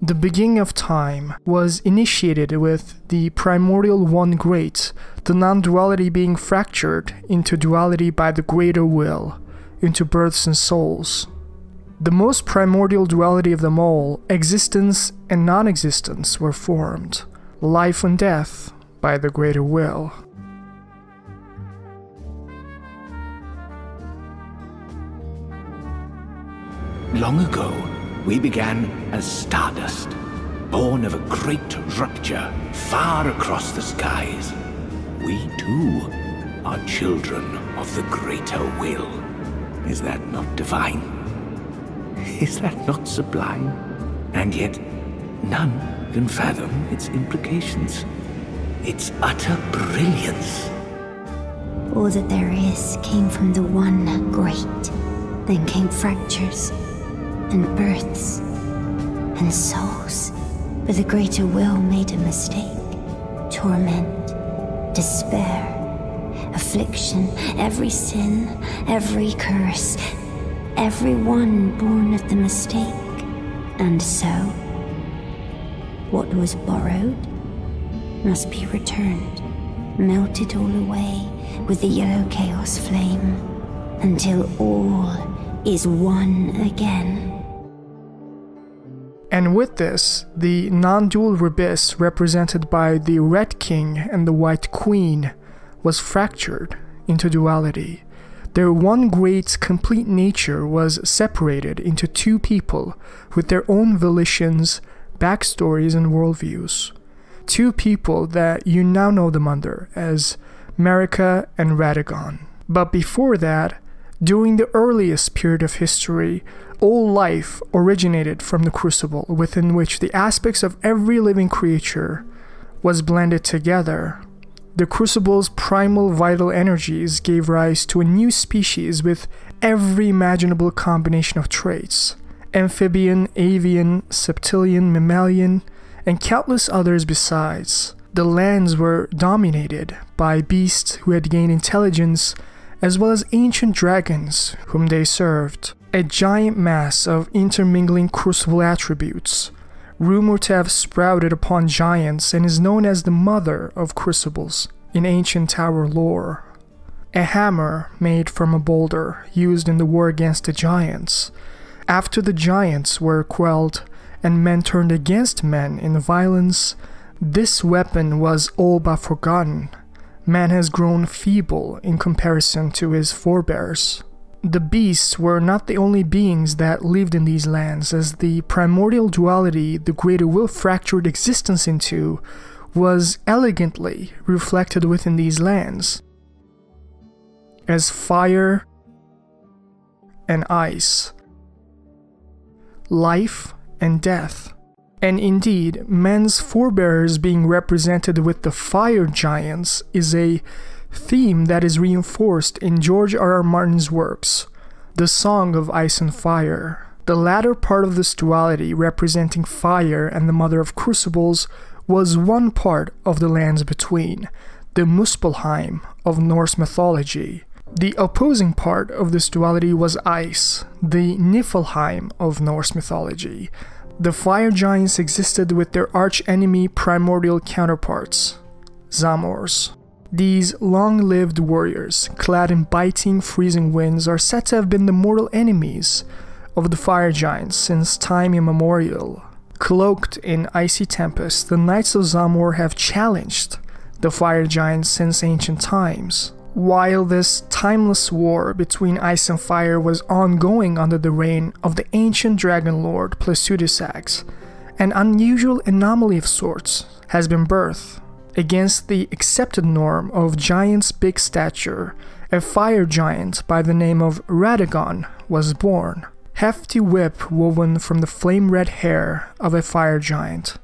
The beginning of time was initiated with the primordial one great, the non-duality being fractured into duality by the greater will, into births and souls. The most primordial duality of them all, existence and non-existence, were formed, life and death by the greater will. Long ago, we began as stardust, born of a great rupture far across the skies. We too are children of the greater will. Is that not divine? Is that not sublime? And yet, none can fathom its implications, its utter brilliance. All that there is came from the one great. Then came fractures, and births, and souls. But the greater will made a mistake. Torment, despair, affliction, every sin, every curse, every one born of the mistake. And so, what was borrowed must be returned, melted all away with the yellow chaos flame, until all is one again. And with this, the non-dual Rebis, represented by the Red King and the White Queen, was fractured into duality. Their one great complete nature was separated into two people with their own volitions, backstories, and worldviews. Two people that you now know them under as Marika and Radagon. But before that, during the earliest period of history, all life originated from the Crucible, within which the aspects of every living creature was blended together. The Crucible's primal vital energies gave rise to a new species with every imaginable combination of traits: amphibian, avian, septilian, mammalian, and countless others besides. The lands were dominated by beasts who had gained intelligence, as well as ancient dragons whom they served. A giant mass of intermingling Crucible attributes, rumored to have sprouted upon giants, and is known as the mother of Crucibles in ancient tower lore. A hammer made from a boulder used in the war against the giants. After the giants were quelled and men turned against men in violence, this weapon was all but forgotten. Man has grown feeble in comparison to his forebears. The beasts were not the only beings that lived in these lands, as the primordial duality the greater will fractured existence into was elegantly reflected within these lands as fire and ice, life and death. And indeed, men's forebears being represented with the fire giants is a theme that is reinforced in George R.R. Martin's works, The Song of Ice and Fire. The latter part of this duality, representing fire and the mother of Crucibles, was one part of the lands between, the Muspelheim of Norse mythology. The opposing part of this duality was ice, the Niflheim of Norse mythology. The fire giants existed with their arch-enemy primordial counterparts, Zamors. These long-lived warriors, clad in biting, freezing winds, are said to have been the mortal enemies of the fire giants since time immemorial. Cloaked in icy tempests, the Knights of Zamor have challenged the fire giants since ancient times. While this timeless war between ice and fire was ongoing under the reign of the ancient dragon lord Plesudisax, an unusual anomaly of sorts has been birthed. Against the accepted norm of giants' big stature, a fire giant by the name of Radagon was born. Hefty whip woven from the flame-red hair of a fire giant.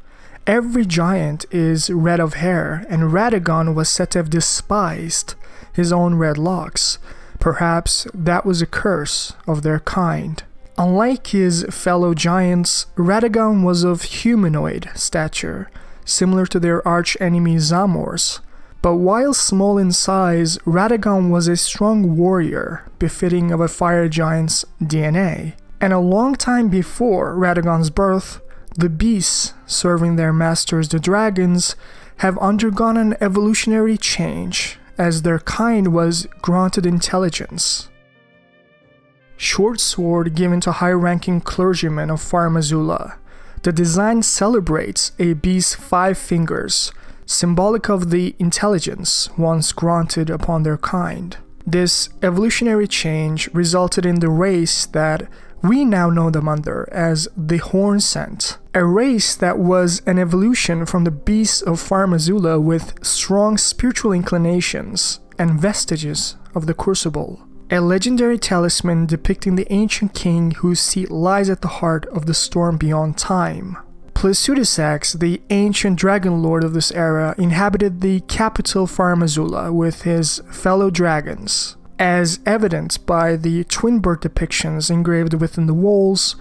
Every giant is red of hair, and Radagon was said to have despised his own red locks. Perhaps that was a curse of their kind. Unlike his fellow giants, Radagon was of humanoid stature, similar to their arch-enemy Zamors. But while small in size, Radagon was a strong warrior, befitting of a fire giant's DNA. And a long time before Radagon's birth, The beasts, serving their masters the dragons, have undergone an evolutionary change as their kind was granted intelligence. Short sword given to high-ranking clergymen of Far Missoula. The design celebrates a beast's 5 fingers, symbolic of the intelligence once granted upon their kind. This evolutionary change resulted in the race that we now know them under as the Hornsent, a race that was an evolution from the beasts of Far Missoula with strong spiritual inclinations and vestiges of the Crucible, a legendary talisman depicting the ancient king whose seat lies at the heart of the storm beyond time. Plesutosax, the ancient dragon lord of this era, inhabited the capital Far Missoula with his fellow dragons. As evidenced by the twin bird depictions engraved within the walls,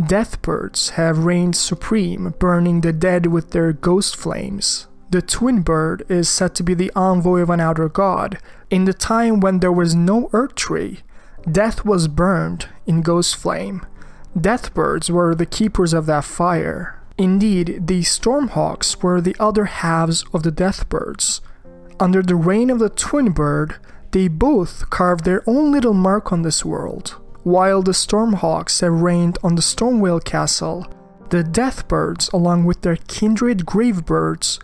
death birds have reigned supreme, burning the dead with their ghost flames. The twin bird is said to be the envoy of an outer god. In the time when there was no earth tree, death was burned in ghost flame. Death birds were the keepers of that fire. Indeed, the Stormhawks were the other halves of the death birds. Under the reign of the twin bird, they both carved their own little mark on this world. While the Stormhawks have reigned on the Stormwhale Castle, the Deathbirds, along with their kindred Gravebirds,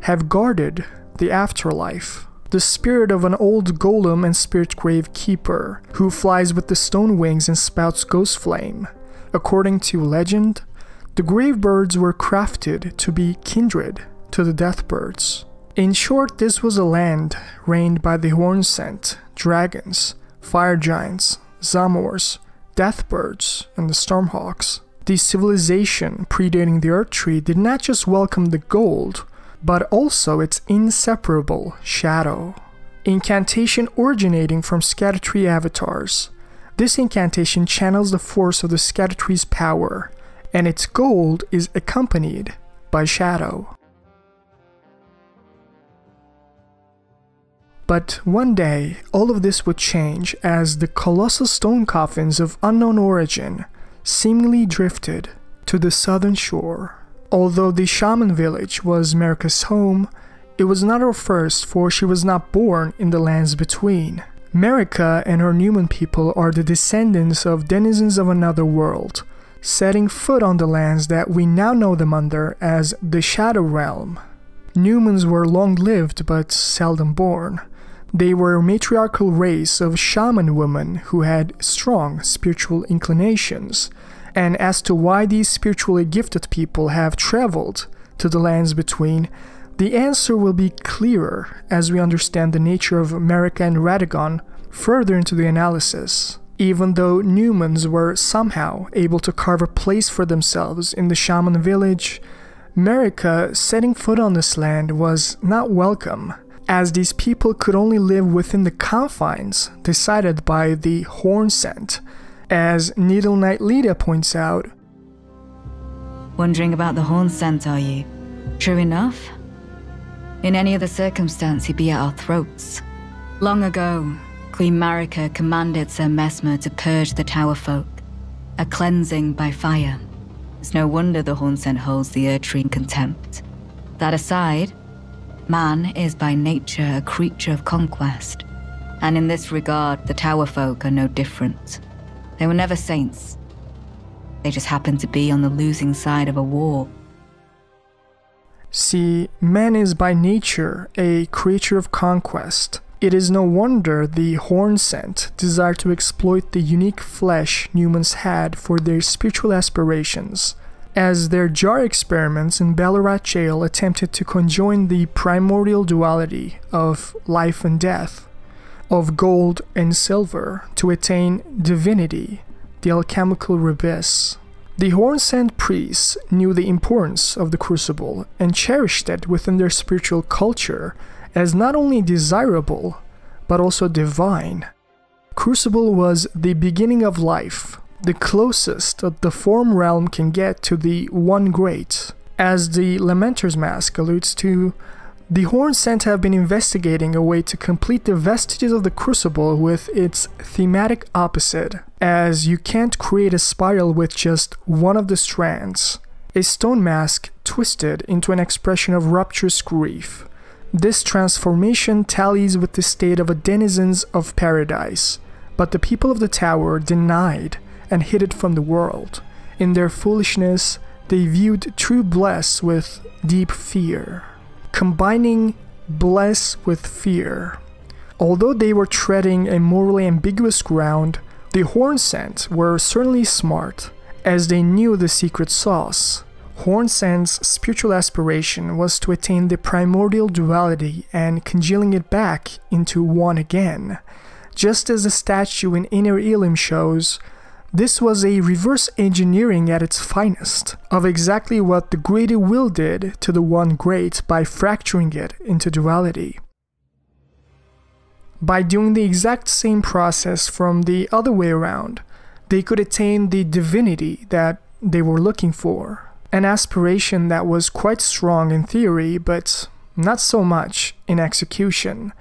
have guarded the afterlife. The spirit of an old golem and spirit grave keeper, who flies with the stone wings and spouts ghost flame. According to legend, the Gravebirds were crafted to be kindred to the Deathbirds. In short, this was a land reigned by the Hornsent, dragons, fire giants, Zamors, Deathbirds, and the Stormhawks. The civilization predating the Earth Tree did not just welcome the gold, but also its inseparable shadow. Incantation originating from Scadutree avatars. This incantation channels the force of the Scadutree's power, and its gold is accompanied by shadow. But one day, all of this would change as the colossal stone coffins of unknown origin seemingly drifted to the southern shore. Although the shaman village was Marika's home, it was not her first, for she was not born in the lands between. Marika and her Newman people are the descendants of denizens of another world, setting foot on the lands that we now know them under as the Shadow Realm. Newmans were long-lived but seldom born. They were a matriarchal race of shaman women who had strong spiritual inclinations, and as to why these spiritually gifted people have traveled to the lands between, the answer will be clearer as we understand the nature of Marika and Radagon further into the analysis. Even though Newmans were somehow able to carve a place for themselves in the shaman village, Marika setting foot on this land was not welcome, as these people could only live within the confines decided by the Hornsent. As Needle Knight Lita points out, "Wondering about the Hornsent, are you? True enough. In any other circumstance, he'd be at our throats. Long ago, Queen Marika commanded Sir Messmer to purge the Tower folk, a cleansing by fire. It's no wonder the Hornsent holds the Erdtree in contempt. That aside, man is by nature a creature of conquest, and in this regard, the Tower folk are no different. They were never saints. They just happened to be on the losing side of a war." See, man is by nature a creature of conquest. It is no wonder the Hornsent desired to exploit the unique flesh Newmans had for their spiritual aspirations, as their jar experiments in Ballarat jail attempted to conjoin the primordial duality of life and death, of gold and silver, to attain divinity, the alchemical rebis. The Hornsent priests knew the importance of the Crucible and cherished it within their spiritual culture as not only desirable, but also divine. Crucible was the beginning of life, the closest that the form realm can get to the One Great. As the Lamenter's Mask alludes to, the Hornsent have been investigating a way to complete the vestiges of the Crucible with its thematic opposite, as you can't create a spiral with just one of the strands. a stone mask twisted into an expression of rapturous grief. This transformation tallies with the state of the denizens of paradise, but the people of the tower denied and hid it from the world. In their foolishness, they viewed true bliss with deep fear. Combining bliss with fear. Although they were treading a morally ambiguous ground, the Hornsent were certainly smart, as they knew the secret sauce. Hornsent's spiritual aspiration was to attain the primordial duality and congealing it back into one again. Just as the statue in Inner Elim shows, this was a reverse engineering at its finest, of exactly what the Greater Will did to the One Great by fracturing it into duality. By doing the exact same process from the other way around, they could attain the divinity that they were looking for. An aspiration that was quite strong in theory, but not so much in execution.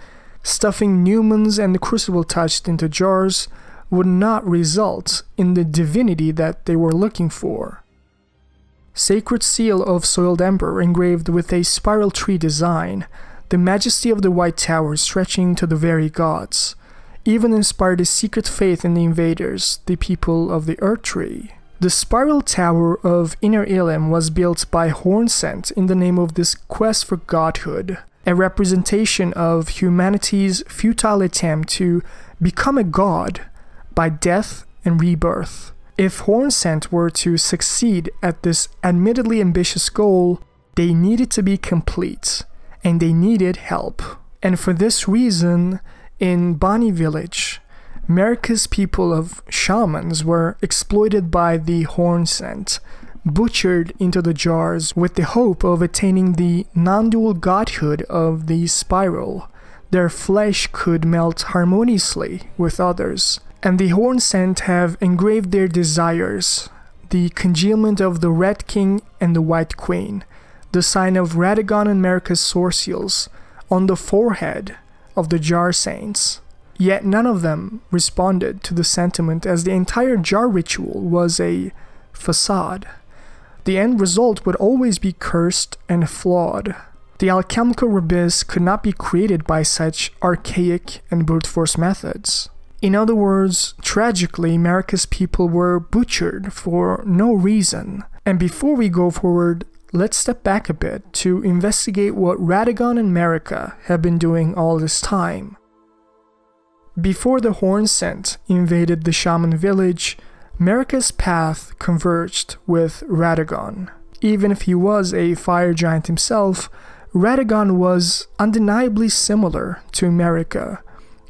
Stuffing Numens and the Crucible Touched into jars would not result in the divinity that they were looking for. Sacred Seal of Soiled Ember engraved with a spiral tree design, the majesty of the White Tower stretching to the very gods, even inspired a secret faith in the invaders, the people of the Earth Tree. The spiral tower of Inner Elim was built by Hornsent in the name of this quest for godhood, a representation of humanity's futile attempt to become a god by death and rebirth. If Hornsent were to succeed at this admittedly ambitious goal, they needed to be complete, and they needed help. And for this reason, in Bani Village, America's people of shamans were exploited by the Hornsent, butchered into the jars with the hope of attaining the non-dual godhood of the spiral. Their flesh could melt harmoniously with others, and the Hornsent have engraved their desires, the congealment of the Red King and the White Queen, the sign of Radagon and Marika's sorciels, on the forehead of the Jar Saints. Yet none of them responded to the sentiment, as the entire jar ritual was a facade. The end result would always be cursed and flawed. The alchemical abyss could not be created by such archaic and brute force methods. In other words, tragically, Marika's people were butchered for no reason. And before we go forward, let's step back a bit to investigate what Radagon and Marika have been doing all this time. Before the Hornsent invaded the shaman village, Marika's path converged with Radagon. Even if he was a fire giant himself, Radagon was undeniably similar to Marika.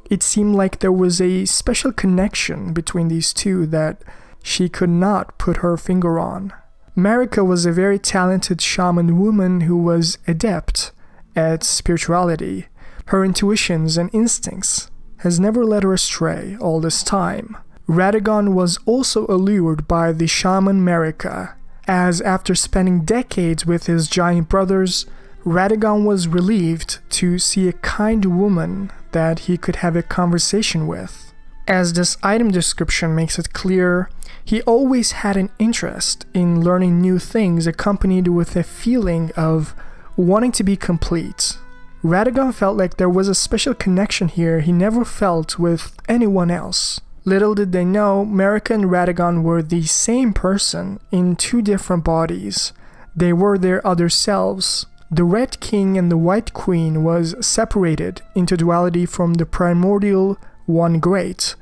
It seemed like there was a special connection between these two that she could not put her finger on. Marika was a very talented shaman woman who was adept at spirituality. Her intuitions and instincts has never led her astray all this time. Radagon was also allured by the shaman Marika, as after spending decades with his giant brothers, Radagon was relieved to see a kind woman that he could have a conversation with. As this item description makes it clear, he always had an interest in learning new things accompanied with a feeling of wanting to be complete. Radagon felt like there was a special connection here he never felt with anyone else. Little did they know, Marika and Radagon were the same person in two different bodies. They were their other selves. The Red King and the White Queen was separated into duality from the primordial One Great.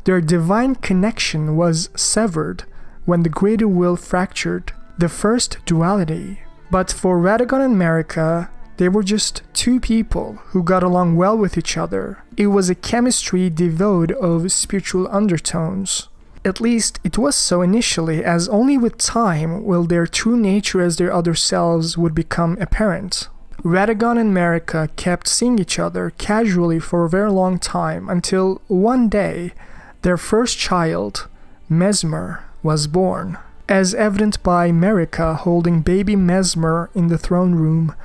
Their divine connection was severed when the Greater Will fractured the first duality. But for Radagon and Marika, they were just two people who got along well with each other. It was a chemistry devoid of spiritual undertones. At least it was so initially, as only with time will their true nature as their other selves would become apparent. Radagon and Marika kept seeing each other casually for a very long time until one day their first child, Mesmer, was born. As evident by Marika holding baby Mesmer in the throne room,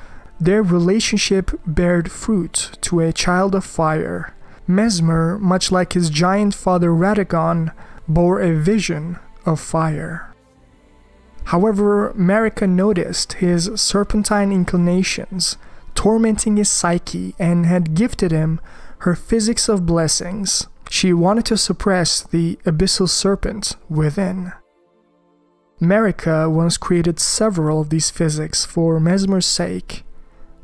their relationship bared fruit to a child of fire. Mesmer, much like his giant father Radagon, bore a vision of fire. However, Marika noticed his serpentine inclinations, tormenting his psyche, and had gifted him her physics of blessings. She wanted to suppress the abyssal serpent within. Marika once created several of these physics for Mesmer's sake,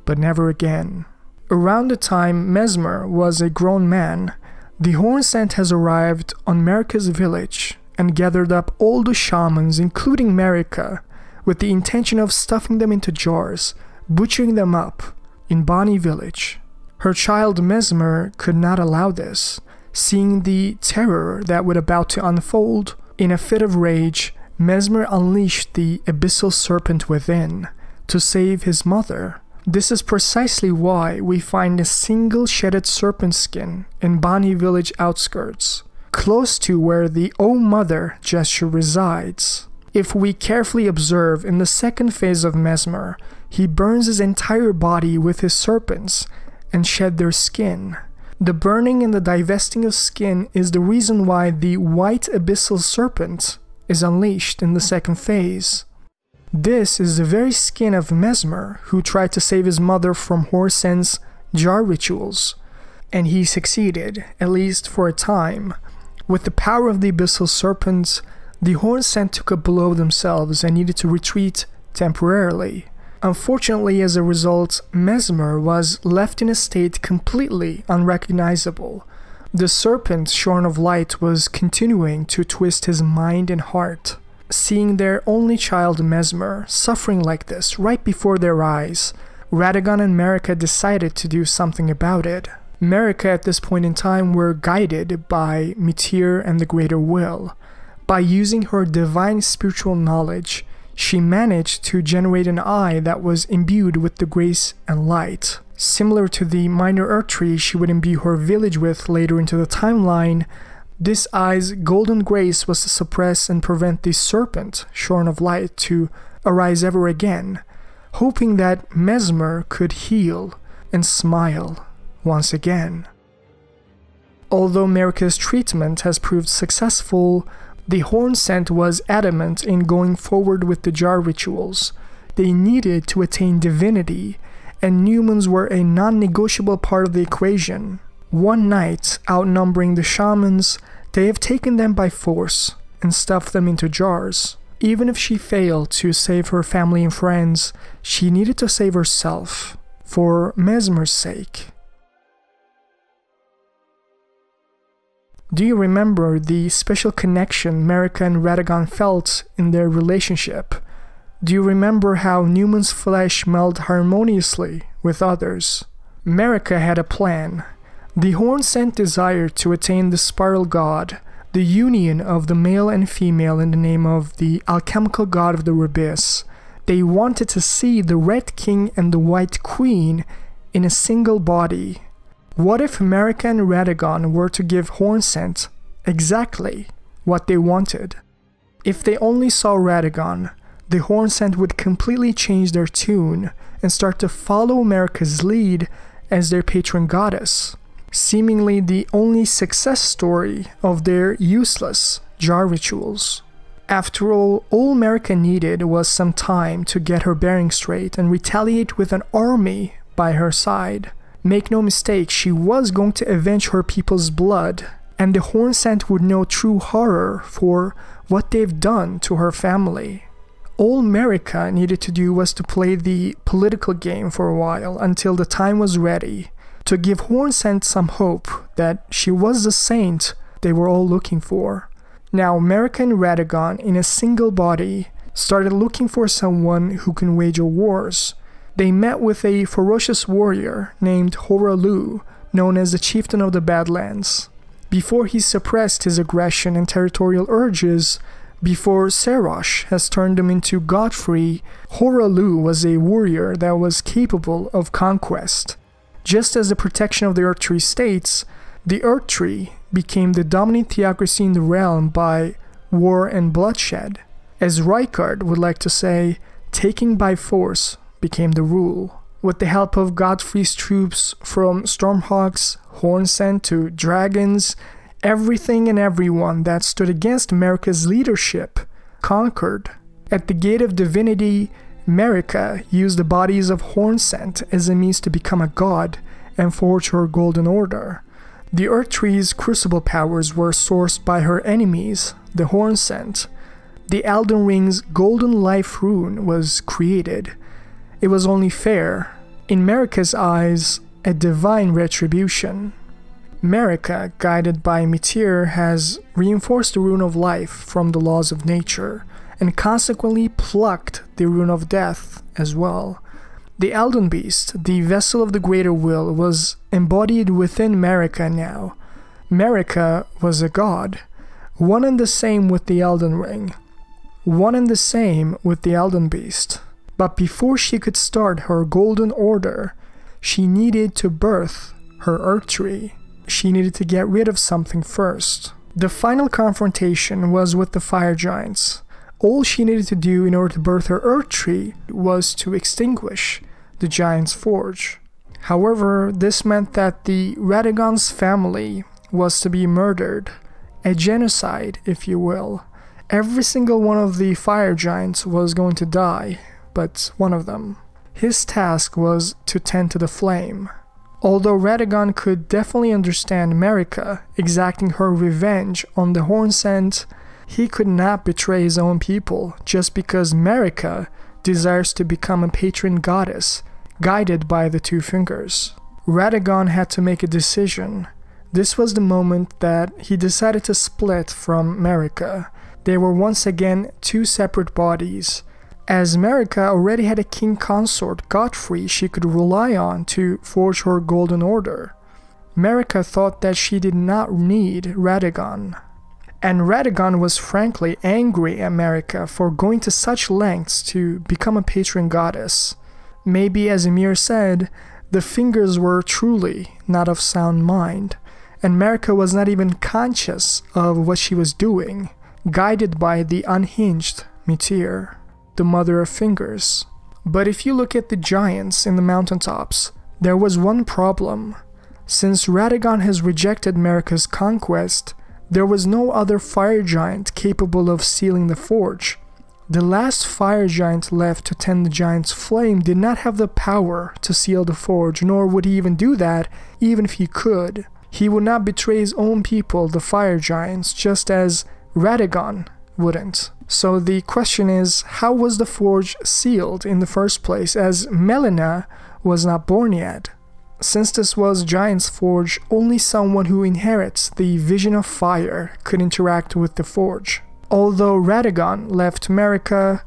but never again. Around the time Mesmer was a grown man, the Hornsent has arrived on Marika's village and gathered up all the shamans, including Marika, with the intention of stuffing them into jars, butchering them up in Bani village. Her child Mesmer could not allow this. Seeing the terror that was about to unfold, in a fit of rage, Mesmer unleashed the abyssal serpent within to save his mother. This is precisely why we find a single shedded serpent skin in Bani village outskirts, close to where the "Oh Mother" gesture resides. If we carefully observe in the second phase of Mesmer, he burns his entire body with his serpents and shed their skin. The burning and the divesting of skin is the reason why the white abyssal serpent is unleashed in the second phase. This is the very skin of Mesmer, who tried to save his mother from Horsent's jar rituals, and he succeeded, at least for a time. With the power of the abyssal serpent, the Hornsent took a blow themselves and needed to retreat temporarily. Unfortunately, as a result, Mesmer was left in a state completely unrecognizable. The serpent, shorn of light, was continuing to twist his mind and heart. Seeing their only child Mesmer suffering like this right before their eyes, Radagon and Marika decided to do something about it. Marika at this point in time were guided by Mitir and the Greater Will. By using her divine spiritual knowledge, she managed to generate an eye that was imbued with the grace and light. Similar to the minor earth tree she would imbue her village with later into the timeline, this eye's golden grace was to suppress and prevent the serpent, shorn of light, to arise ever again, hoping that Mesmer could heal and smile once again. Although Marika's treatment has proved successful, the Hornsent was adamant in going forward with the jar rituals. They needed to attain divinity, and Newmans were a non-negotiable part of the equation. One night, outnumbering the shamans, they have taken them by force and stuffed them into jars. Even if she failed to save her family and friends, she needed to save herself, for Mesmer's sake. Do you remember the special connection Marika and Radagon felt in their relationship? Do you remember how Newman's flesh melded harmoniously with others? Marika had a plan. The Hornsent desired to attain the spiral god, the union of the male and female in the name of the alchemical god of the abyss. They wanted to see the Red King and the White Queen in a single body. What if Marika and Radagon were to give Hornsent exactly what they wanted? If they only saw Radagon, the Hornsent would completely change their tune and start to follow Marika's lead as their patron goddess, seemingly the only success story of their useless jar rituals. After all Marika needed was some time to get her bearings straight and retaliate with an army by her side. Make no mistake, she was going to avenge her people's blood, and the Hornsent would know true horror for what they've done to her family. All Marika needed to do was to play the political game for a while until the time was ready, to give Hornsent some hope that she was the saint they were all looking for. Now Marika and Radagon, in a single body, started looking for someone who can wage wars. They met with a ferocious warrior named Horalu, known as the Chieftain of the Badlands. Before he suppressed his aggression and territorial urges, before Serosh has turned him into Godfrey, Horalu was a warrior that was capable of conquest. Just as the protection of the Earth Tree states, the Earth Tree became the dominant theocracy in the realm by war and bloodshed. As Rykard would like to say, taking by force became the rule. With the help of Godfrey's troops, from Stormhawks, Hornsent to dragons, everything and everyone that stood against Marika's leadership conquered. At the Gate of Divinity, Marika used the bodies of Hornsent as a means to become a god and forge her Golden Order. The Erdtree's crucible powers were sourced by her enemies, the Hornsent. The Elden Ring's Golden Life Rune was created. It was only fair, in Marika's eyes, a divine retribution. Marika, guided by Mimir, has reinforced the Rune of Life from the laws of nature, and consequently plucked the Rune of Death as well. The Elden Beast, the vessel of the Greater Will, was embodied within Marika now. Marika was a god, one and the same with the Elden Ring, one and the same with the Elden Beast. But before she could start her Golden Order, she needed to birth her Erdtree. She needed to get rid of something first. The final confrontation was with the Fire Giants. All she needed to do in order to birth her Erdtree was to extinguish the Giant's Forge. However, this meant that the Radagon's family was to be murdered, a genocide, if you will. Every single one of the Fire Giants was going to die, but one of them. His task was to tend to the flame. Although Radagon could definitely understand Marika exacting her revenge on the Hornsent, he could not betray his own people just because Marika desires to become a patron goddess, guided by the Two Fingers. Radagon had to make a decision. This was the moment that he decided to split from Marika. They were once again two separate bodies. As Marika already had a king consort, Godfrey, she could rely on to forge her Golden Order. Marika thought that she did not need Radagon. And Radagon was frankly angry at Marika for going to such lengths to become a patron goddess. Maybe, as Ymir said, the fingers were truly not of sound mind, and Marika was not even conscious of what she was doing, guided by the unhinged Mimir, the mother of fingers. But if you look at the giants in the mountaintops, there was one problem. Since Radagon has rejected Marika's conquest, there was no other fire giant capable of sealing the forge. The last fire giant left to tend the giant's flame did not have the power to seal the forge, nor would he even do that, even if he could. He would not betray his own people, the fire giants, just as Radagon wouldn't. So the question is, how was the forge sealed in the first place, as Melina was not born yet? Since this was Giant's Forge, only someone who inherits the vision of fire could interact with the forge. Although Radagon left Marika,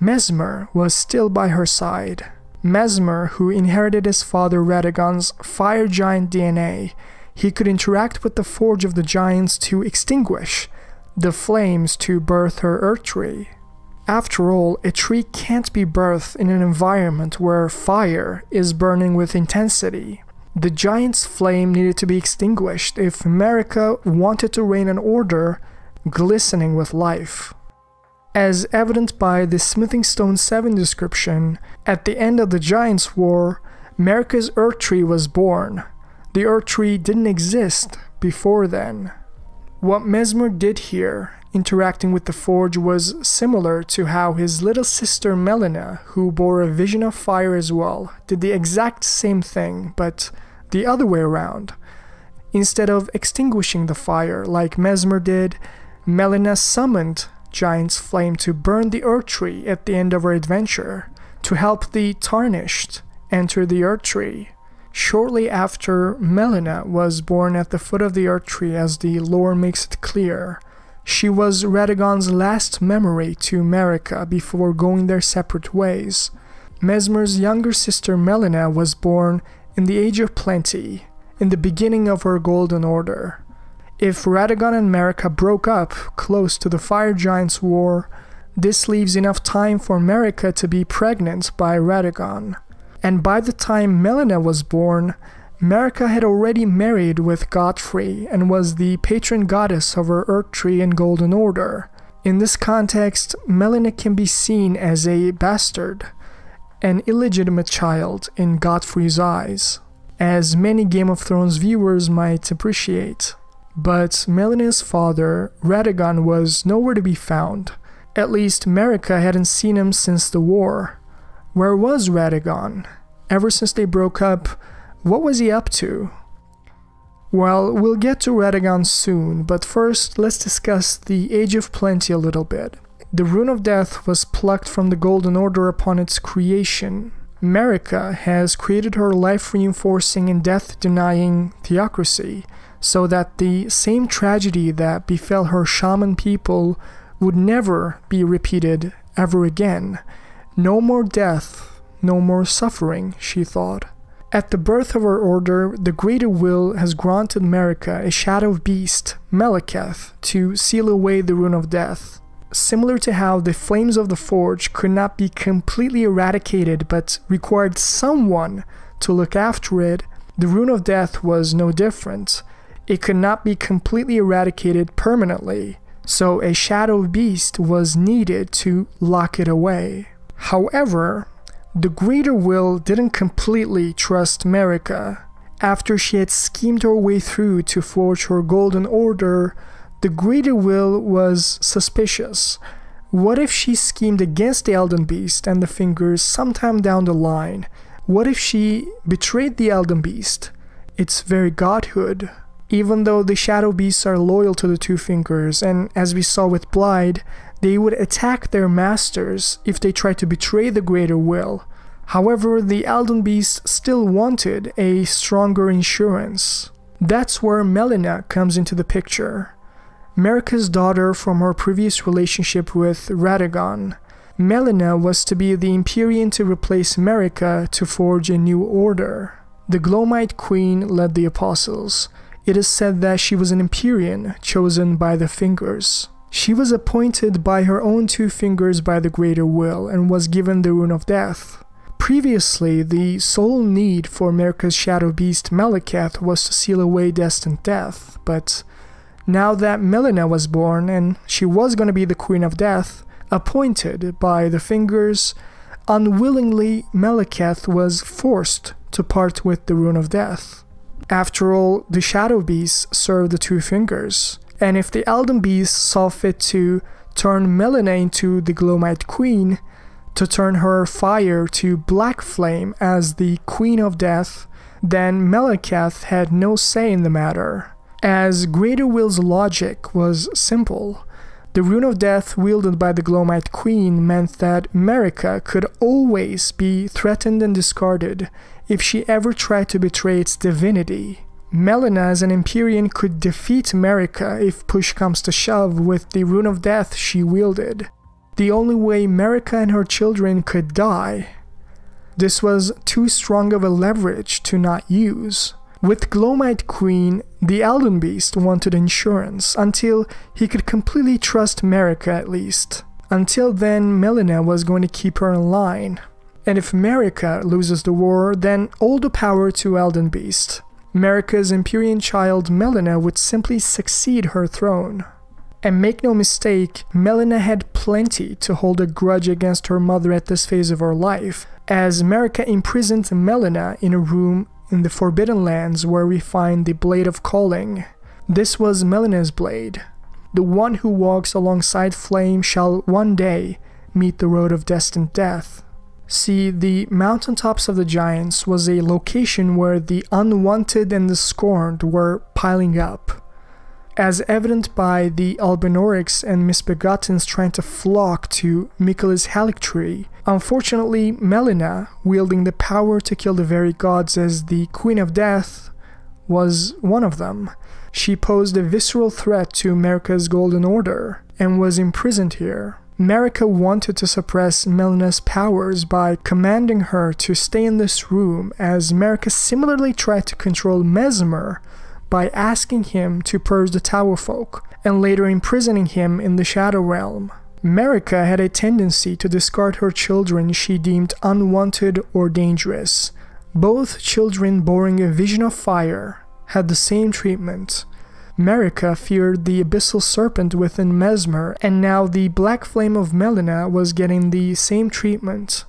Messmer was still by her side. Messmer, who inherited his father Radagon's fire giant DNA, he could interact with the forge of the giants to extinguish the flames to birth her Erdtree. After all, a tree can't be birthed in an environment where fire is burning with intensity. The giant's flame needed to be extinguished if Marika wanted to reign an order glistening with life. As evident by the Smithing Stone 7 description, at the end of the Giants' War, Marika's Erdtree was born. The Erdtree didn't exist before then. What Messmer did here, interacting with the forge, was similar to how his little sister Melina, who bore a vision of fire as well, did the exact same thing, but the other way around. Instead of extinguishing the fire like Messmer did, Melina summoned Giant's Flame to burn the Erdtree at the end of her adventure, to help the Tarnished enter the Erdtree. Shortly after, Melina was born at the foot of the Erdtree, as the lore makes it clear. She was Radagon's last memory to Marika before going their separate ways. Messmer's younger sister Melina was born in the Age of Plenty, in the beginning of her Golden Order. If Radagon and Marika broke up close to the Fire Giants' War, this leaves enough time for Marika to be pregnant by Radagon. And by the time Melina was born, Marika had already married with Godfrey and was the patron goddess of her Erdtree and Golden Order. In this context, Melina can be seen as a bastard, an illegitimate child in Godfrey's eyes, as many Game of Thrones viewers might appreciate. But Melina's father, Radagon, was nowhere to be found, At least Marika hadn't seen him since the war. Where was Radagon? Ever since they broke up, what was he up to? Well, we'll get to Radagon soon, but first let's discuss the Age of Plenty a little bit. The Rune of Death was plucked from the Golden Order upon its creation. Marika has created her life-reinforcing and death-denying theocracy so that the same tragedy that befell her shaman people would never be repeated ever again. No more death, no more suffering, she thought. At the birth of her order, the Greater Will has granted Marika a shadow beast, Meleketh, to seal away the Rune of Death. Similar to how the flames of the forge could not be completely eradicated but required someone to look after it, the Rune of Death was no different. It could not be completely eradicated permanently, so a shadow beast was needed to lock it away. However, the Greater Will didn't completely trust Marika. After she had schemed her way through to forge her Golden Order, the Greater Will was suspicious. What if she schemed against the Elden Beast and the Fingers sometime down the line? What if she betrayed the Elden Beast, its very godhood? Even though the Shadow Beasts are loyal to the Two Fingers, and as we saw with Blaidd, they would attack their masters if they tried to betray the Greater Will. However, the Elden Beast still wanted a stronger insurance. That's where Melina comes into the picture. Marika's daughter from her previous relationship with Radagon. Melina was to be the Empyrean to replace Marika to forge a new order. The Glowmite Queen led the Apostles. It is said that she was an Empyrean chosen by the Fingers. She was appointed by her own Two Fingers by the Greater Will and was given the Rune of Death. Previously, the sole need for Marika's shadow beast Meleketh was to seal away destined death, but now that Melina was born and she was going to be the Queen of Death, appointed by the Fingers, unwillingly Meleketh was forced to part with the Rune of Death. After all, the Shadow Beasts serve the Two Fingers, and if the Elden Beast saw fit to turn Melina into the Glowmite Queen, to turn her fire to Black Flame as the Queen of Death, then Meleketh had no say in the matter. As Greater Will's logic was simple, the Rune of Death wielded by the Glowmite Queen meant that Marika could always be threatened and discarded if she ever tried to betray its divinity. Melina as an Empyrean could defeat Marika if push comes to shove with the Rune of Death she wielded. The only way Marika and her children could die. This was too strong of a leverage to not use. With Glowmite Queen, the Elden Beast wanted insurance until he could completely trust Marika at least. Until then, Melina was going to keep her in line. And if Marika loses the war, then all the power to Elden Beast. Marika's Empyrean child Melina would simply succeed her throne. And make no mistake, Melina had plenty to hold a grudge against her mother at this phase of her life, as Marika imprisoned Melina in a room in the Forbidden Lands where we find the Blade of Calling. This was Melina's blade. The one who walks alongside flame shall one day meet the road of destined death. See, the mountaintops of the giants was a location where the unwanted and the scorned were piling up. As evident by the Albinaurics and Misbegottens trying to flock to Miquella's Haligtree, unfortunately Melina, wielding the power to kill the very gods as the Queen of Death, was one of them. She posed a visceral threat to Marika's Golden Order, and was imprisoned here. Marika wanted to suppress Melina's powers by commanding her to stay in this room, as Marika similarly tried to control Mesmer by asking him to purge the Tower Folk, and later imprisoning him in the Shadow Realm. Marika had a tendency to discard her children she deemed unwanted or dangerous. Both children bearing a vision of fire had the same treatment. Marika feared the abyssal serpent within Mesmer, and now the black flame of Melina was getting the same treatment.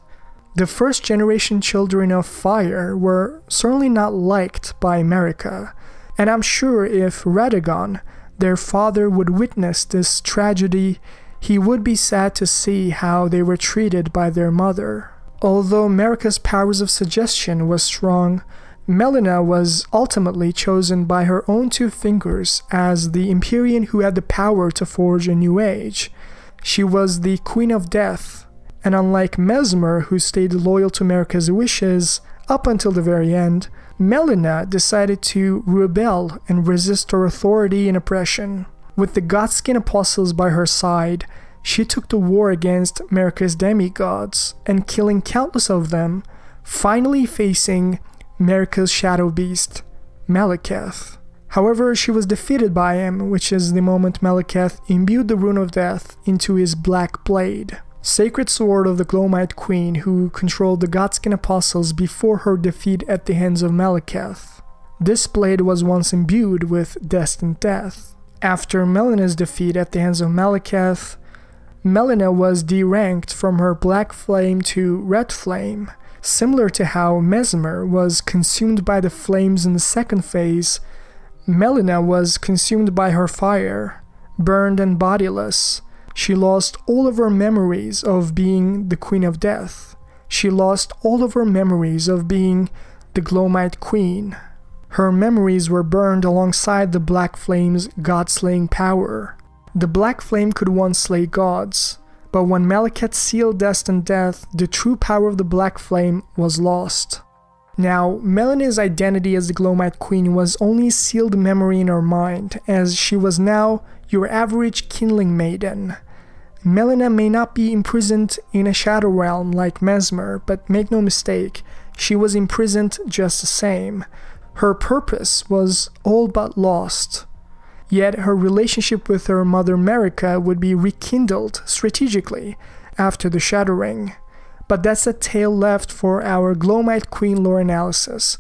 The first generation children of fire were certainly not liked by Marika, and I'm sure if Radagon, their father, would witness this tragedy, He would be sad to see how they were treated by their mother. Although Marika's powers of suggestion was strong, Melina was ultimately chosen by her own two fingers as the Empyrean who had the power to forge a new age. She was the Queen of Death, and unlike Mesmer, who stayed loyal to Marika's wishes up until the very end, Melina decided to rebel and resist her authority and oppression. With the Godskin Apostles by her side, she took the war against Marika's demigods, and killing countless of them, finally facing Marika's shadow beast, Malekith. However, she was defeated by him, which is the moment Malekith imbued the Rune of Death into his black blade, sacred sword of the Glowmite Queen who controlled the Godskin Apostles before her defeat at the hands of Malekith. This blade was once imbued with destined death. After Melina's defeat at the hands of Malekith, Melina was deranked from her black flame to red flame. Similar to how Mesmer was consumed by the flames in the second phase, Melina was consumed by her fire, burned and bodiless. She lost all of her memories of being the Queen of Death. She lost all of her memories of being the Glowmite Queen. Her memories were burned alongside the Black Flame's god-slaying power. The Black Flame could once slay gods, but when Malekith sealed destined death, the true power of the Black Flame was lost. Now, Melina's identity as the Glowmite Queen was only a sealed memory in her mind, as she was now your average kindling maiden. Melina may not be imprisoned in a shadow realm like Mesmer, but make no mistake, she was imprisoned just the same. Her purpose was all but lost. Yet her relationship with her mother Marika would be rekindled strategically after the Shattering. But that's a tale left for our Glowmite Queen lore analysis.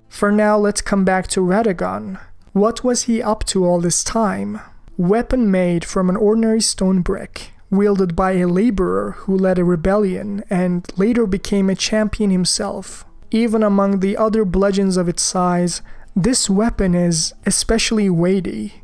For now, let's come back to Radagon. What was he up to all this time? Weapon made from an ordinary stone brick, wielded by a laborer who led a rebellion and later became a champion himself. Even among the other bludgeons of its size, this weapon is especially weighty.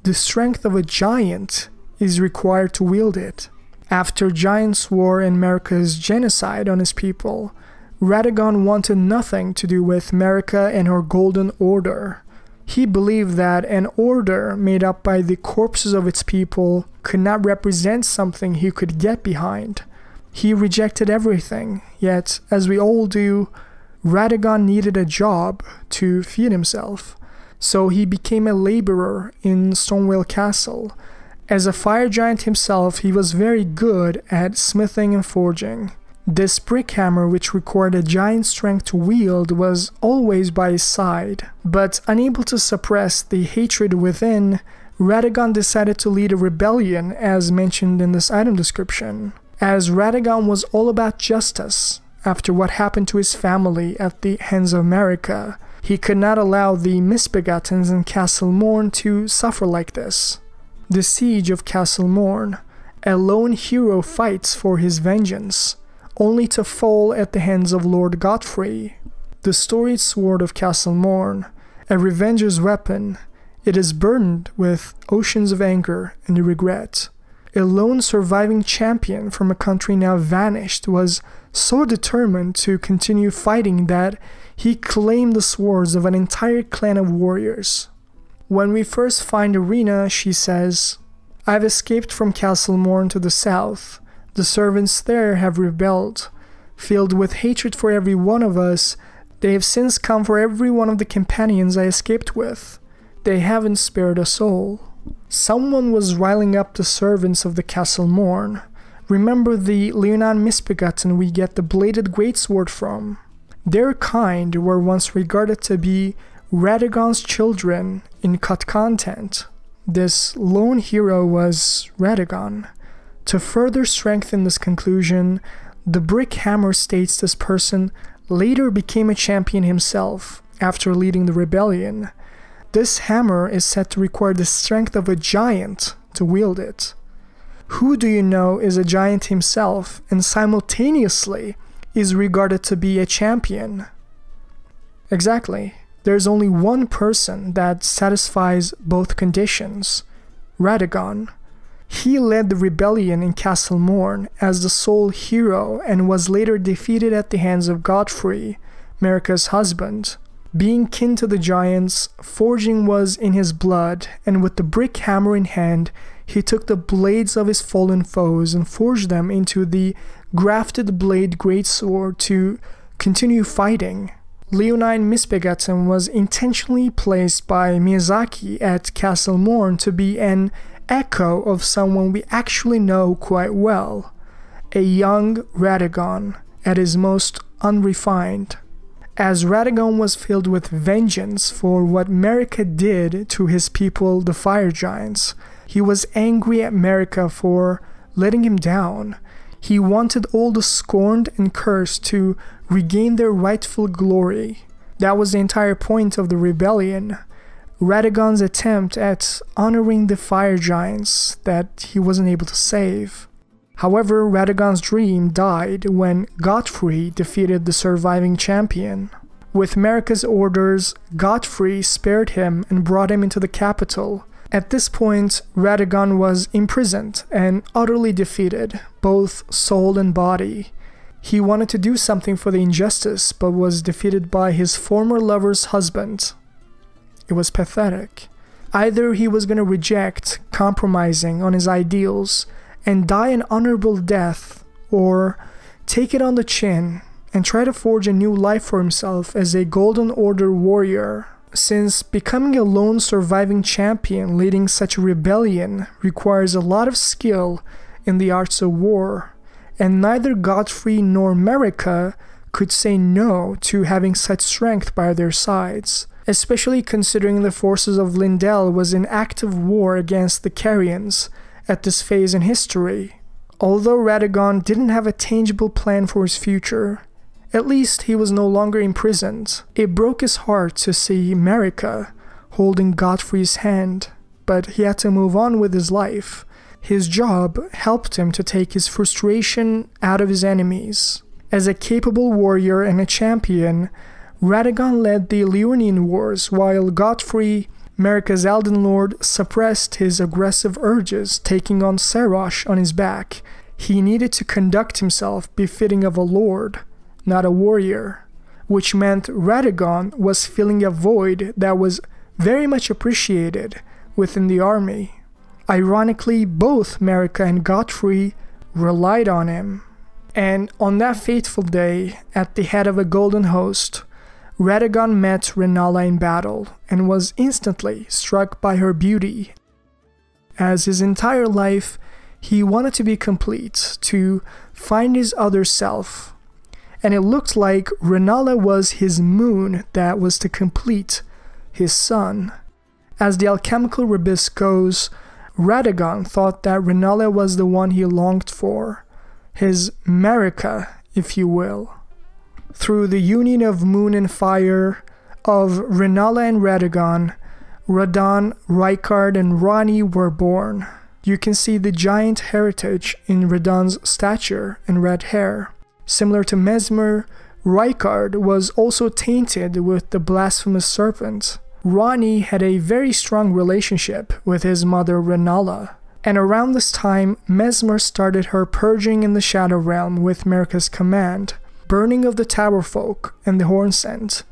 The strength of a giant is required to wield it. After Giant's War and Marika's genocide on his people, Radagon wanted nothing to do with Marika and her Golden Order. He believed that an order made up by the corpses of its people could not represent something he could get behind. He rejected everything, yet, as we all do, Radagon needed a job to feed himself. So he became a laborer in Stonewall Castle. As a fire giant himself, he was very good at smithing and forging. This brick hammer, which required a giant's strength to wield, was always by his side. But unable to suppress the hatred within, Radagon decided to lead a rebellion as mentioned in this item description. As Radagon was all about justice, after what happened to his family at the hands of Marika, he could not allow the Misbegottens in Castle Morn to suffer like this. The Siege of Castle Morn, a lone hero fights for his vengeance, only to fall at the hands of Lord Godfrey. The storied sword of Castle Morn, a revenger's weapon, it is burdened with oceans of anger and regret. A lone surviving champion from a country now vanished was so determined to continue fighting that he claimed the swords of an entire clan of warriors. When we first find Irina, she says, "I've escaped from Castle Morn to the south. The servants there have rebelled. Filled with hatred for every one of us, they have since come for every one of the companions I escaped with. They haven't spared a soul." Someone was riling up the servants of the Castle Morn. Remember the Leonan Misbegotten we get the bladed greatsword from? Their kind were once regarded to be Radagon's children in cut content. This lone hero was Radagon. To further strengthen this conclusion, the brick hammer states this person later became a champion himself after leading the rebellion. This hammer is said to require the strength of a giant to wield it. Who do you know is a giant himself and simultaneously is regarded to be a champion? Exactly. There's only one person that satisfies both conditions, Radagon. He led the rebellion in Castle Morn as the sole hero and was later defeated at the hands of Godfrey, Marika's husband. Being kin to the giants, forging was in his blood, and with the brick hammer in hand, he took the blades of his fallen foes and forged them into the grafted blade greatsword to continue fighting. Leonine Misbegotten was intentionally placed by Miyazaki at Castle Morn to be an echo of someone we actually know quite well, a young Radagon at his most unrefined. As Radagon was filled with vengeance for what Marika did to his people, the Fire Giants, he was angry at Marika for letting him down. He wanted all the scorned and cursed to regain their rightful glory. That was the entire point of the rebellion. Radagon's attempt at honoring the Fire Giants that he wasn't able to save. However, Radagon's dream died when Godfrey defeated the surviving champion. With Marika's orders, Godfrey spared him and brought him into the capital. At this point, Radagon was imprisoned and utterly defeated, both soul and body. He wanted to do something for the injustice, but was defeated by his former lover's husband. It was pathetic. Either he was going to reject compromising on his ideals and die an honorable death, or take it on the chin and try to forge a new life for himself as a Golden Order warrior. Since becoming a lone surviving champion leading such a rebellion requires a lot of skill in the arts of war, and neither Godfrey nor Marika could say no to having such strength by their sides, especially considering the forces of Lindell was in active war against the Carians at this phase in history. Although Radagon didn't have a tangible plan for his future, at least he was no longer imprisoned. It broke his heart to see Marika holding Godfrey's hand, but he had to move on with his life. His job helped him to take his frustration out of his enemies. As a capable warrior and a champion, Radagon led the Liurnian Wars while Godfrey, Marika's Elden Lord, suppressed his aggressive urges, taking on Serosh on his back. He needed to conduct himself befitting of a lord, not a warrior, which meant Radagon was filling a void that was very much appreciated within the army. Ironically, both Marika and Godfrey relied on him. And on that fateful day, at the head of a golden host, Radagon met Renala in battle and was instantly struck by her beauty. As his entire life, he wanted to be complete, to find his other self. And it looked like Renala was his moon that was to complete his sun. As the alchemical rebus goes, Radagon thought that Renala was the one he longed for, his Marika, if you will. Through the union of moon and fire, of Renala and Radagon, Radahn, Rykard, and Ranni were born. You can see the giant heritage in Radahn's stature and red hair. Similar to Messmer, Rykard was also tainted with the blasphemous serpent. Ranni had a very strong relationship with his mother Renala, and around this time, Messmer started her purging in the Shadow Realm with Marika's command, burning of the Tower Folk and the Hornsent.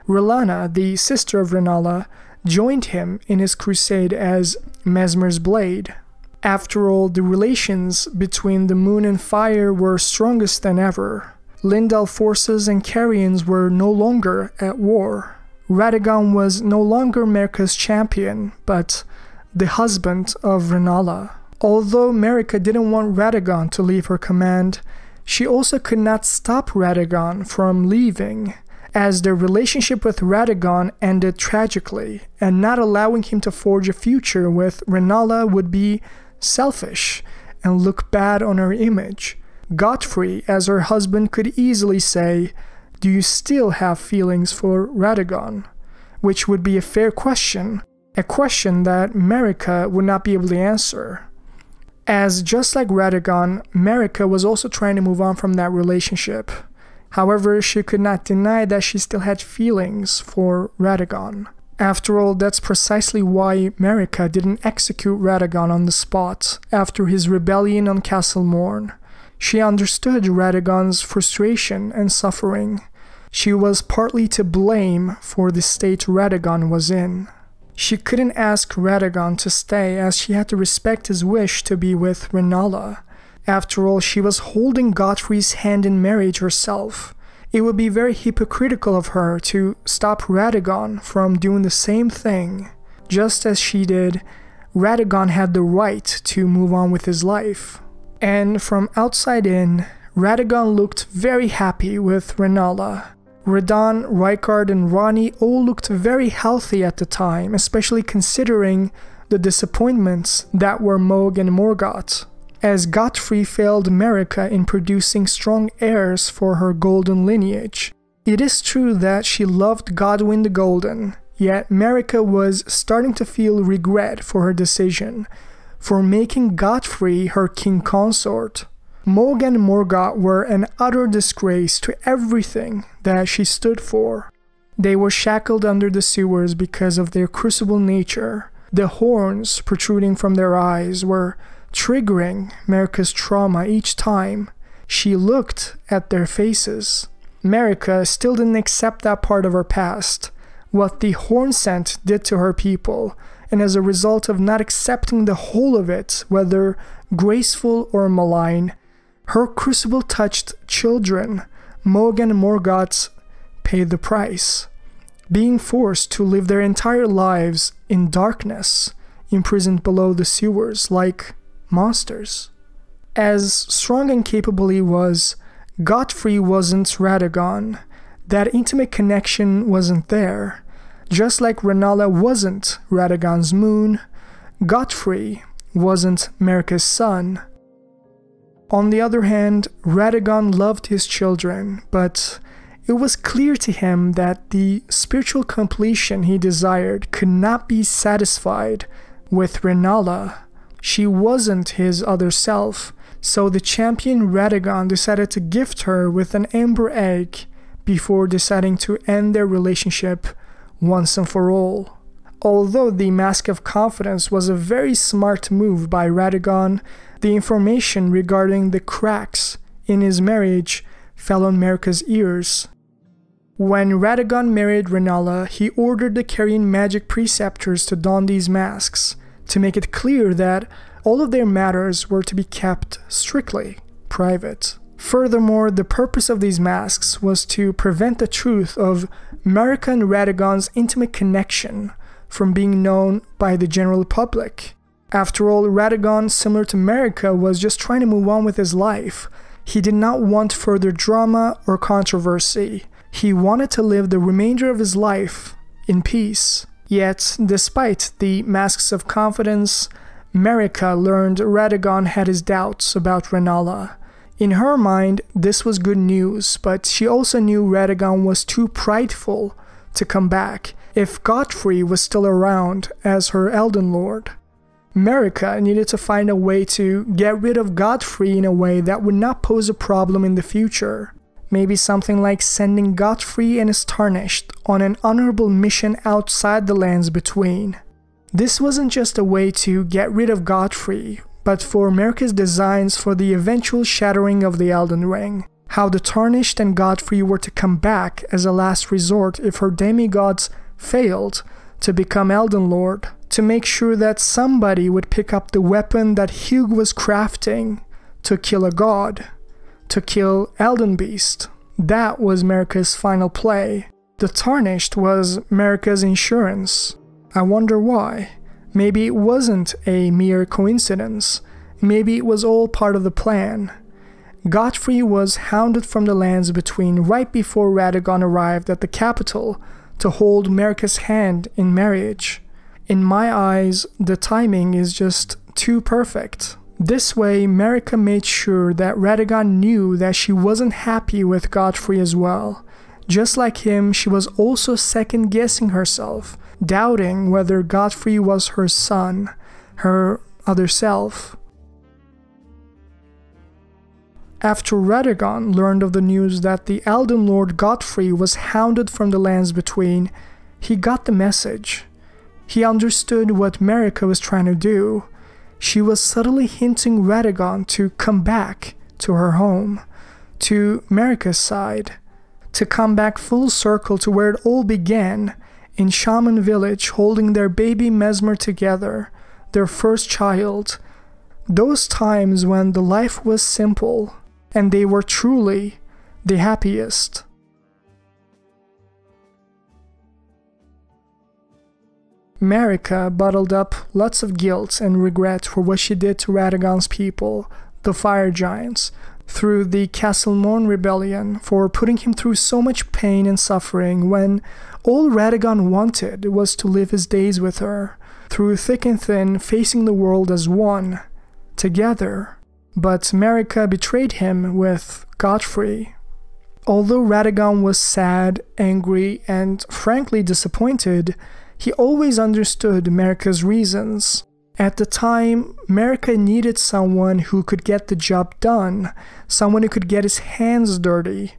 Rellana, the sister of Renala, joined him in his crusade as Messmer's blade. After all, the relations between the moon and fire were strongest than ever. Lindell forces and Carians were no longer at war. Radagon was no longer Marika's champion, but the husband of Renala. Although Marika didn't want Radagon to leave her command, she also could not stop Radagon from leaving, as their relationship with Radagon ended tragically, and not allowing him to forge a future with Renala would be selfish and look bad on her image. Godfrey, as her husband, could easily say, "Do you still have feelings for Radagon?" Which would be a fair question, a question that Marika would not be able to answer. As just like Radagon, Marika was also trying to move on from that relationship. However, she could not deny that she still had feelings for Radagon. After all, that's precisely why Marika didn't execute Radagon on the spot after his rebellion on Castle Morn. She understood Radagon's frustration and suffering. She was partly to blame for the state Radagon was in. She couldn't ask Radagon to stay as she had to respect his wish to be with Rennala. After all, she was holding Godfrey's hand in marriage herself. It would be very hypocritical of her to stop Radagon from doing the same thing. Just as she did, Radagon had the right to move on with his life. And from outside in, Radagon looked very happy with Rennala. Radahn, Rykard, and Ranni all looked very healthy at the time, especially considering the disappointments that were Mohg and Morgott, as Godfrey failed Marika in producing strong heirs for her golden lineage. It is true that she loved Godwyn the Golden, yet Marika was starting to feel regret for her decision, for making Godfrey her king consort. Mohg and Morgott were an utter disgrace to everything that she stood for. They were shackled under the sewers because of their crucible nature. The horns protruding from their eyes were triggering Marika's trauma each time she looked at their faces. Marika still didn't accept that part of her past, what the Hornsent did to her people, and as a result of not accepting the whole of it, whether graceful or malign, her crucible-touched children, Mohg and Morgott, paid the price, being forced to live their entire lives in darkness, imprisoned below the sewers like monsters. As strong and capable he was, Godfrey wasn't Radagon. That intimate connection wasn't there. Just like Rennala wasn't Radagon's moon, Godfrey wasn't Marika's son. On the other hand, Radagon loved his children, but it was clear to him that the spiritual completion he desired could not be satisfied with Rennala. She wasn't his other self, so the champion Radagon decided to gift her with an Ember Egg before deciding to end their relationship once and for all. Although the Mask of Confidence was a very smart move by Radagon, the information regarding the cracks in his marriage fell on Marika's ears. When Radagon married Rennala, he ordered the Carian magic preceptors to don these masks, to make it clear that all of their matters were to be kept strictly private. Furthermore, the purpose of these masks was to prevent the truth of Marika and Radagon's intimate connection from being known by the general public. After all, Radagon, similar to Marika, was just trying to move on with his life. He did not want further drama or controversy. He wanted to live the remainder of his life in peace. Yet, despite the Masks of Confidence, Marika learned Radagon had his doubts about Rennala. In her mind, this was good news, but she also knew Radagon was too prideful to come back if Godfrey was still around as her Elden Lord. Marika needed to find a way to get rid of Godfrey in a way that would not pose a problem in the future. Maybe something like sending Godfrey and his Tarnished on an honorable mission outside the Lands Between. This wasn't just a way to get rid of Godfrey, but for Marika's designs for the eventual shattering of the Elden Ring. How the Tarnished and Godfrey were to come back as a last resort if her demigods failed to become Elden Lord, to make sure that somebody would pick up the weapon that Hugh was crafting to kill a god, to kill Elden Beast. That was Marika's final play. The Tarnished was Marika's insurance. I wonder why. Maybe it wasn't a mere coincidence. Maybe it was all part of the plan. Godfrey was hounded from the Lands Between right before Radagon arrived at the capital to hold Marika's hand in marriage. In my eyes, the timing is just too perfect. This way, Marika made sure that Radagon knew that she wasn't happy with Godfrey as well. Just like him, she was also second-guessing herself, doubting whether Godfrey was her son, her other self. After Radagon learned of the news that the Elden Lord Godfrey was hounded from the Lands Between, He got the message. He understood what Marika was trying to do. She was subtly hinting Radagon to come back to her home, to Marika's side, to come back full circle to where it all began, in Shaman Village, holding their baby Mesmer together, their first child. Those times when the life was simple, and they were truly the happiest. Marika bottled up lots of guilt and regret for what she did to Radagon's people, the Fire Giants, through the Castle Morn Rebellion, for putting him through so much pain and suffering when all Radagon wanted was to live his days with her, through thick and thin, facing the world as one, together. But Marika betrayed him with Godfrey. Although Radagon was sad, angry, and frankly disappointed, he always understood Marika's reasons. At the time, Marika needed someone who could get the job done, someone who could get his hands dirty.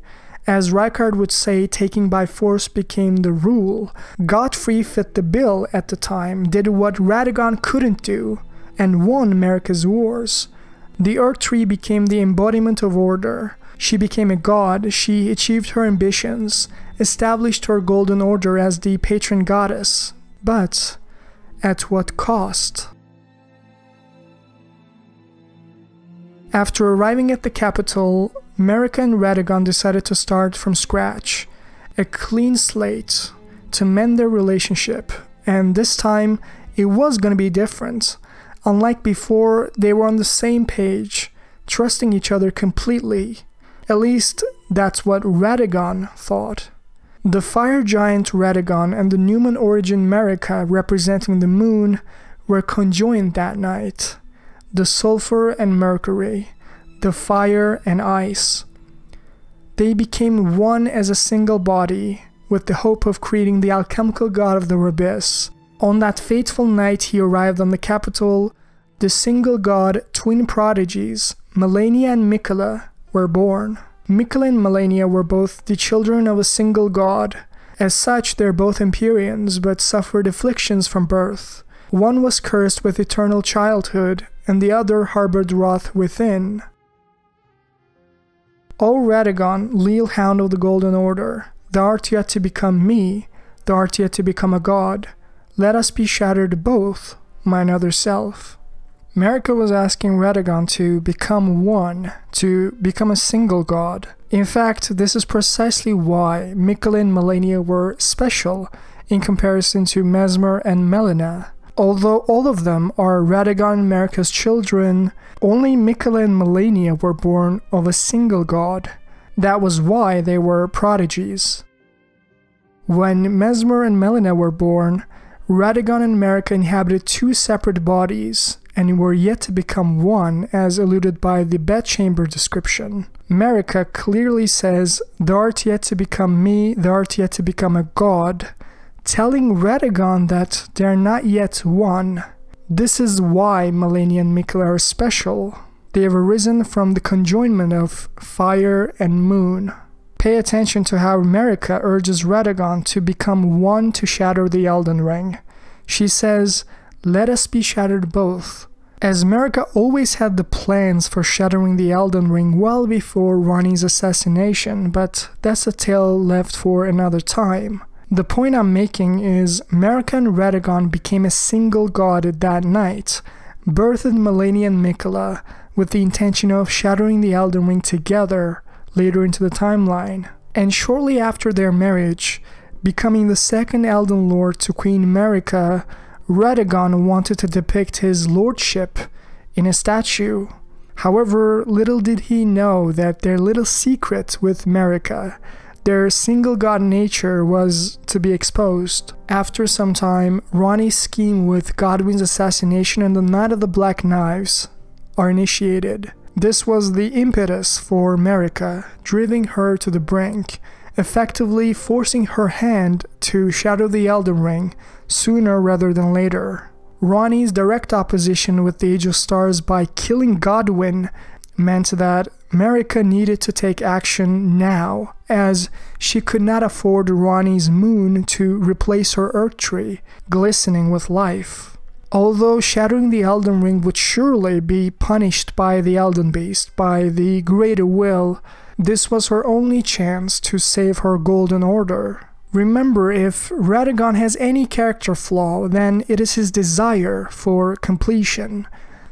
As Rykard would say, taking by force became the rule. Godfrey fit the bill at the time, did what Radagon couldn't do, and won Marika's wars. The Earth Tree became the embodiment of order. She became a god, she achieved her ambitions, established her Golden Order as the patron goddess. But at what cost? After arriving at the capital, Marika and Radagon decided to start from scratch, a clean slate, to mend their relationship, and this time it was going to be different. Unlike before, they were on the same page, trusting each other completely. At least, that's what Radagon thought. The fire giant Radagon and the Numan origin Marika, representing the moon, were conjoined that night. The sulfur and mercury, the fire and ice. They became one as a single body, with the hope of creating the alchemical god of the abyss. On that fateful night he arrived on the capital, the single god twin prodigies, Malenia and Miquella, were born. Miquella and Malenia were both the children of a single god. As such, they're both Empyreans, but suffered afflictions from birth. One was cursed with eternal childhood, and the other harbored wrath within. O Radagon, Leal Hound of the Golden Order, thou art yet to become me, thou art yet to become a god. Let us be shattered both, mine other self. Marika was asking Radagon to become one, to become a single god. In fact, this is precisely why Miquella and Malenia were special in comparison to Mesmer and Melina. Although all of them are Radagon and Marika's children, only Miquella and Malenia were born of a single god. That was why they were prodigies. When Mesmer and Melina were born, Radagon and Marika inhabited two separate bodies, and were yet to become one, as alluded by the bedchamber description. Marika clearly says, thou art yet to become me, thou art yet to become a god, telling Radagon that they are not yet one. This is why Malenia and Miquella are special. They have arisen from the conjoinment of fire and moon. Pay attention to how Marika urges Radagon to become one to shatter the Elden Ring. She says, let us be shattered both. As Marika always had the plans for shattering the Elden Ring well before Ranni's assassination, but that's a tale left for another time. The point I'm making is Marika and Radagon became a single god that night, birthed Malenia and Miquella with the intention of shattering the Elden Ring together later into the timeline. And shortly after their marriage, becoming the second Elden Lord to Queen Marika, Radagon wanted to depict his lordship in a statue. However, little did he know that their little secret with Marika, their single god nature, was to be exposed. After some time, Ranni's scheme with Godwyn's assassination and the Night of the Black Knives are initiated. This was the impetus for Marika, driving her to the brink, effectively forcing her hand to shatter the Elden Ring sooner rather than later. Ranni's direct opposition with the Age of Stars by killing Godwyn meant that Marika needed to take action now, as she could not afford Ranni's moon to replace her Earth tree, glistening with life. Although shattering the Elden Ring would surely be punished by the Elden Beast, by the Greater Will, this was her only chance to save her Golden Order. Remember, if Radagon has any character flaw, then it is his desire for completion.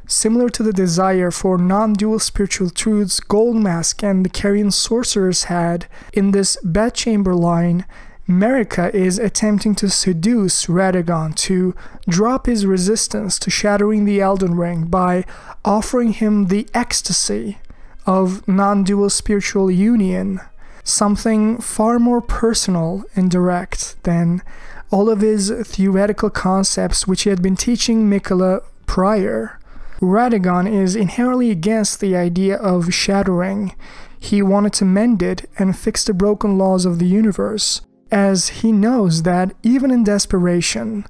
Similar to the desire for non-dual spiritual truths Goldmask and the Carian sorcerers had, in this Bedchamber line, Marika is attempting to seduce Radagon to drop his resistance to shattering the Elden Ring by offering him the ecstasy of non-dual spiritual union, something far more personal and direct than all of his theoretical concepts which he had been teaching Miquella prior. Radagon is inherently against the idea of shattering. He wanted to mend it and fix the broken laws of the universe, as he knows that even in desperation,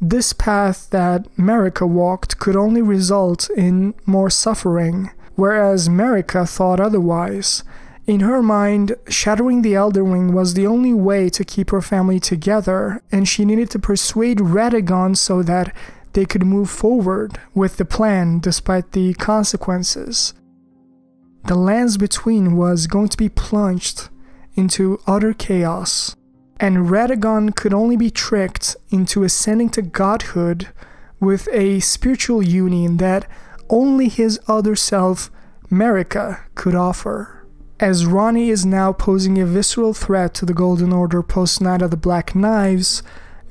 this path that Marika walked could only result in more suffering, whereas Marika thought otherwise. In her mind, shattering the Elden Ring was the only way to keep her family together, and she needed to persuade Radagon so that they could move forward with the plan despite the consequences. The lands between was going to be plunged into utter chaos, and Radagon could only be tricked into ascending to godhood with a spiritual union that only his other self, Marika, could offer. As Ranni is now posing a visceral threat to the Golden Order post-Night of the Black Knives,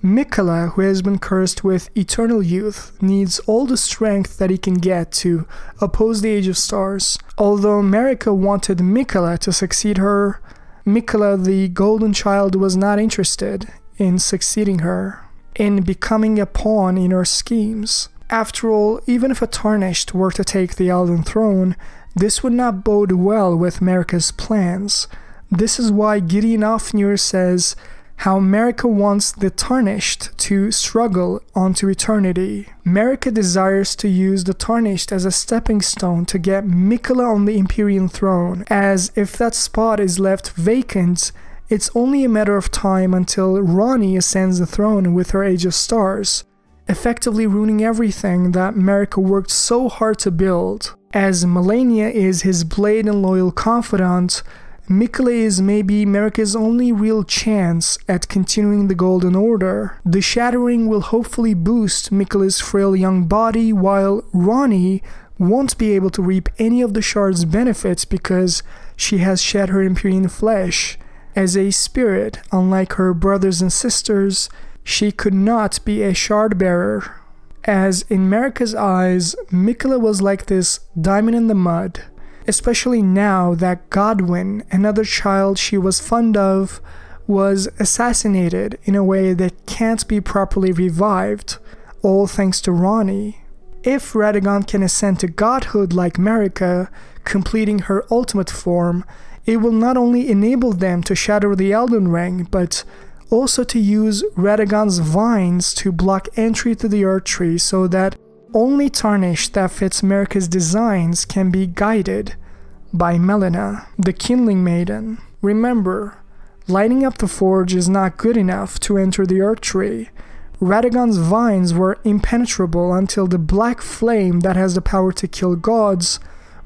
Miquella, who has been cursed with eternal youth, needs all the strength that he can get to oppose the Age of Stars. Although Marika wanted Miquella to succeed her, Miquella, the Golden Child, was not interested in succeeding her, in becoming a pawn in her schemes. After all, even if a Tarnished were to take the Elden Throne, this would not bode well with Marika's plans. This is why Gideon Ofnir says how Marika wants the Tarnished to struggle onto eternity. Marika desires to use the Tarnished as a stepping stone to get Miquella on the Empyrean throne, as if that spot is left vacant, it's only a matter of time until Ranni ascends the throne with her Age of Stars, effectively ruining everything that Marika worked so hard to build. As Malenia is his blade and loyal confidant, Miquella is maybe Marika's only real chance at continuing the Golden Order. The shattering will hopefully boost Miquella's frail young body, while Ranni won't be able to reap any of the shard's benefits because she has shed her Empyrean flesh. As a spirit, unlike her brothers and sisters, she could not be a shard bearer. As in Marika's eyes, Miquella was like this diamond in the mud. Especially now that Godwyn, another child she was fond of, was assassinated in a way that can't be properly revived, all thanks to Ranni. If Radagon can ascend to godhood like Marika, completing her ultimate form, it will not only enable them to shatter the Elden Ring, but also to use Radagon's vines to block entry to the Earth Tree so that only Tarnished that fits Marika's designs can be guided by Melina, the Kindling Maiden. Remember, lighting up the forge is not good enough to enter the Earth Tree. Radagon's vines were impenetrable until the black flame that has the power to kill gods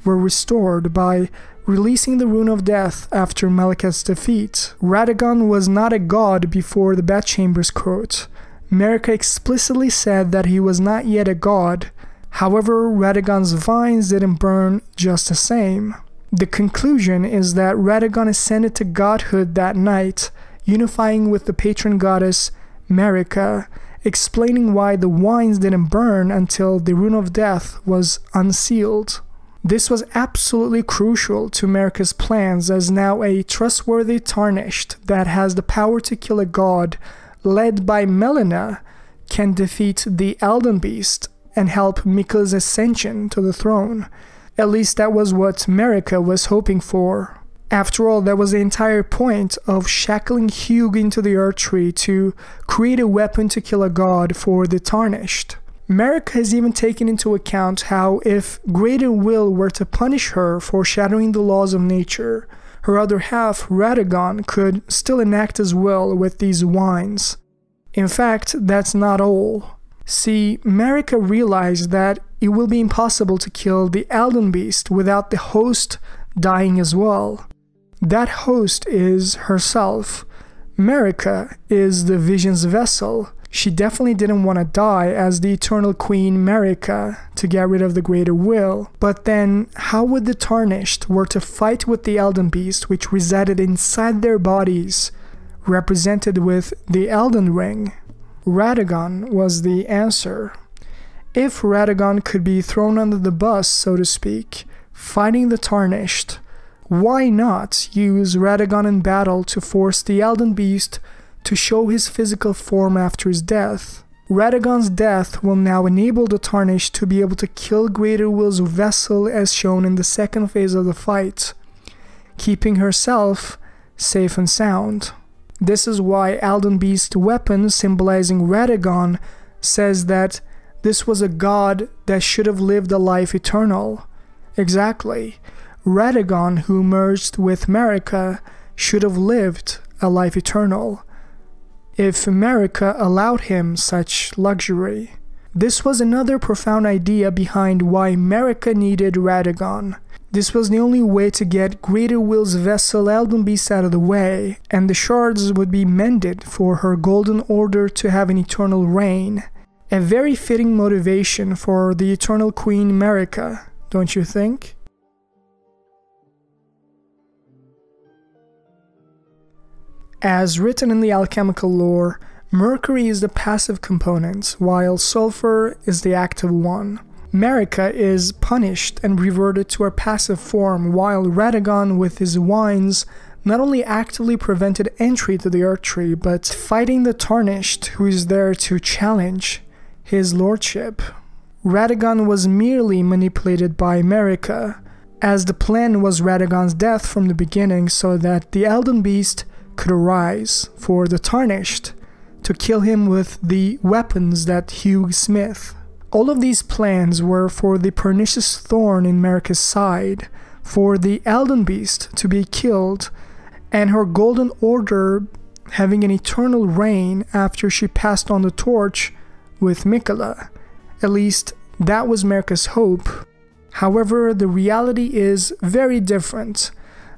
were restored by releasing the Rune of Death after Maliketh's defeat. Radagon was not a god before the Bedchamber's quote. Marika explicitly said that he was not yet a god. However, Radagon's vines didn't burn just the same. The conclusion is that Radagon ascended to godhood that night, unifying with the patron goddess Marika, explaining why the vines didn't burn until the Rune of Death was unsealed. This was absolutely crucial to Marika's plans, as now a trustworthy Tarnished that has the power to kill a god, led by Melina, can defeat the Elden Beast and help Miquella's ascension to the throne. At least that was what Marika was hoping for. After all, that was the entire point of shackling Hugh into the Earth Tree, to create a weapon to kill a god for the Tarnished. Marika has even taken into account how if Greater Will were to punish her for shattering the laws of nature, her other half, Radagon, could still enact his will with these wines. In fact, that's not all. See, Marika realized that it will be impossible to kill the Elden Beast without the host dying as well. That host is herself. Marika is the Vision's vessel. She definitely didn't want to die as the Eternal Queen Marika to get rid of the Greater Will. But then, how would the Tarnished were to fight with the Elden Beast which resided inside their bodies, represented with the Elden Ring? Radagon was the answer. If Radagon could be thrown under the bus, so to speak, fighting the Tarnished, why not use Radagon in battle to force the Elden Beast to show his physical form after his death? Radagon's death will now enable the Tarnished to be able to kill Greater Will's vessel as shown in the second phase of the fight, keeping herself safe and sound. This is why Elden Beast's weapon, symbolizing Radagon, says that this was a god that should have lived a life eternal. Exactly. Radagon, who merged with Marika, should have lived a life eternal, if Marika allowed him such luxury. This was another profound idea behind why Marika needed Radagon. This was the only way to get Greater Will's vessel Elden Beast out of the way, and the shards would be mended for her Golden Order to have an eternal reign. A very fitting motivation for the Eternal Queen Marika, don't you think? As written in the alchemical lore, mercury is the passive component, while sulfur is the active one. Marika is punished and reverted to her passive form, while Radagon with his wines not only actively prevented entry to the Earth Tree, but fighting the Tarnished, who is there to challenge his lordship. Radagon was merely manipulated by Marika, as the plan was Radagon's death from the beginning so that the Elden Beast could arise for the Tarnished to kill him with the weapons that Hugh Smith. All of these plans were for the pernicious thorn in Marika's side, for the Elden Beast to be killed, and her Golden Order having an eternal reign after she passed on the torch with Miquella. At least, that was Marika's hope. However, the reality is very different.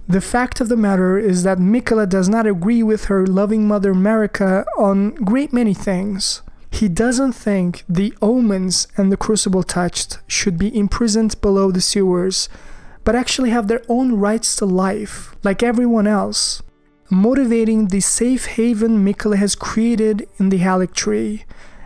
The fact of the matter is that Miquella does not agree with her loving mother Marika on a great many things. He doesn't think the Omens and the Crucible Touched should be imprisoned below the sewers, but actually have their own rights to life, like everyone else, motivating the safe haven Miquella has created in the Haligtree,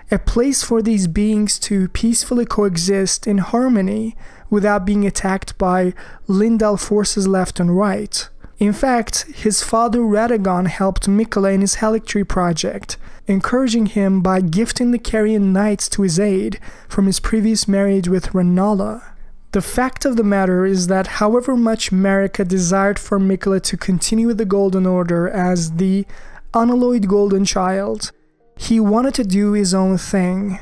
a place for these beings to peacefully coexist in harmony without being attacked by Lindal forces left and right. In fact, his father Radagon helped Miquella in his Haligtree project, encouraging him by gifting the Carian Knights to his aid from his previous marriage with Rennala. The fact of the matter is that however much Marika desired for Miquella to continue with the Golden Order as the unalloyed Golden Child, he wanted to do his own thing.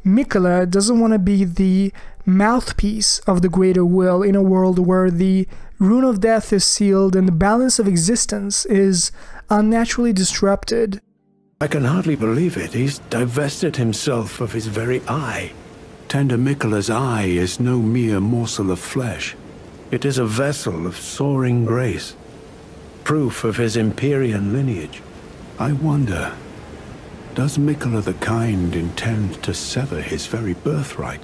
Miquella doesn't want to be the mouthpiece of the Greater Will in a world where the Rune of Death is sealed and the balance of existence is unnaturally disrupted. I can hardly believe it. He's divested himself of his very eye. Tender Miquella's eye is no mere morsel of flesh. It is a vessel of soaring grace, proof of his Empyrean lineage. I wonder, does Miquella the Kind intend to sever his very birthright,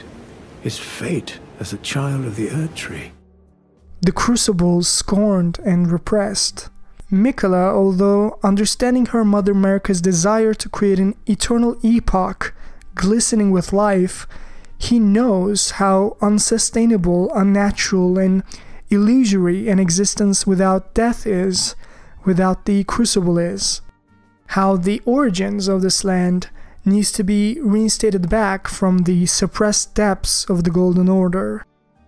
his fate as a child of the Erdtree? The Crucibles scorned and repressed. Miquella, although understanding her mother Marika's desire to create an eternal epoch glistening with life, he knows how unsustainable, unnatural, and illusory an existence without death is, without the Crucible is. How the origins of this land needs to be reinstated back from the suppressed depths of the Golden Order,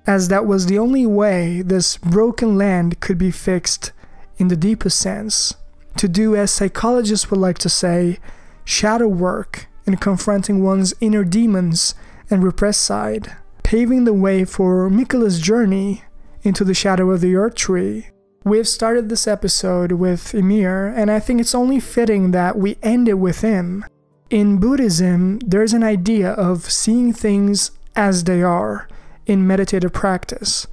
as that was the only way this broken land could be fixed in the deepest sense, to do, as psychologists would like to say, shadow work in confronting one's inner demons and repressed side, paving the way for Miquella's journey into the shadow of the Erdtree. We have started this episode with Ymir, and I think it's only fitting that we end it with him. In Buddhism, there's an idea of seeing things as they are in meditative practice,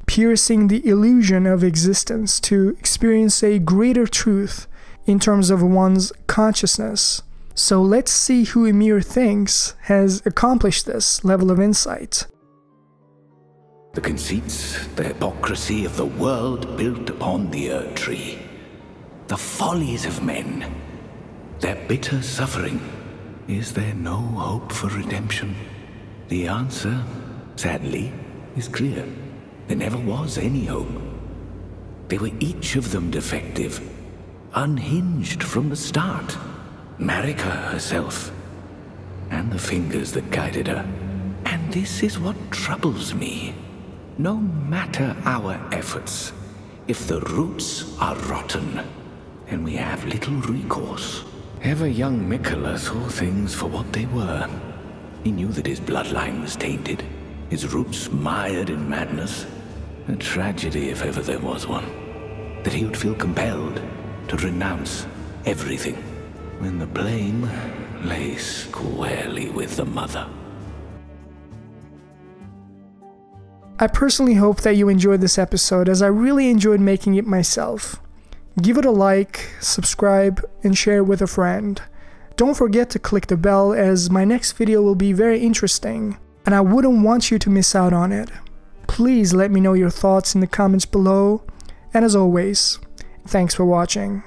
piercing the illusion of existence to experience a greater truth in terms of one's consciousness. So let's see who Ymir thinks has accomplished this level of insight. The conceits, the hypocrisy of the world built upon the Erdtree, the follies of men, their bitter suffering. Is there no hope for redemption? The answer, sadly, is clear. There never was any hope. They were each of them defective, unhinged from the start. Marika herself, and the fingers that guided her. And this is what troubles me. No matter our efforts, if the roots are rotten, then we have little recourse. Ever young Miquella saw things for what they were. He knew that his bloodline was tainted, his roots mired in madness. A tragedy if ever there was one. That he would feel compelled to renounce everything when the blame lay squarely with the mother. I personally hope that you enjoyed this episode, as I really enjoyed making it myself. Give it a like, subscribe, and share with a friend. Don't forget to click the bell, as my next video will be very interesting, and I wouldn't want you to miss out on it. Please let me know your thoughts in the comments below, and as always, thanks for watching.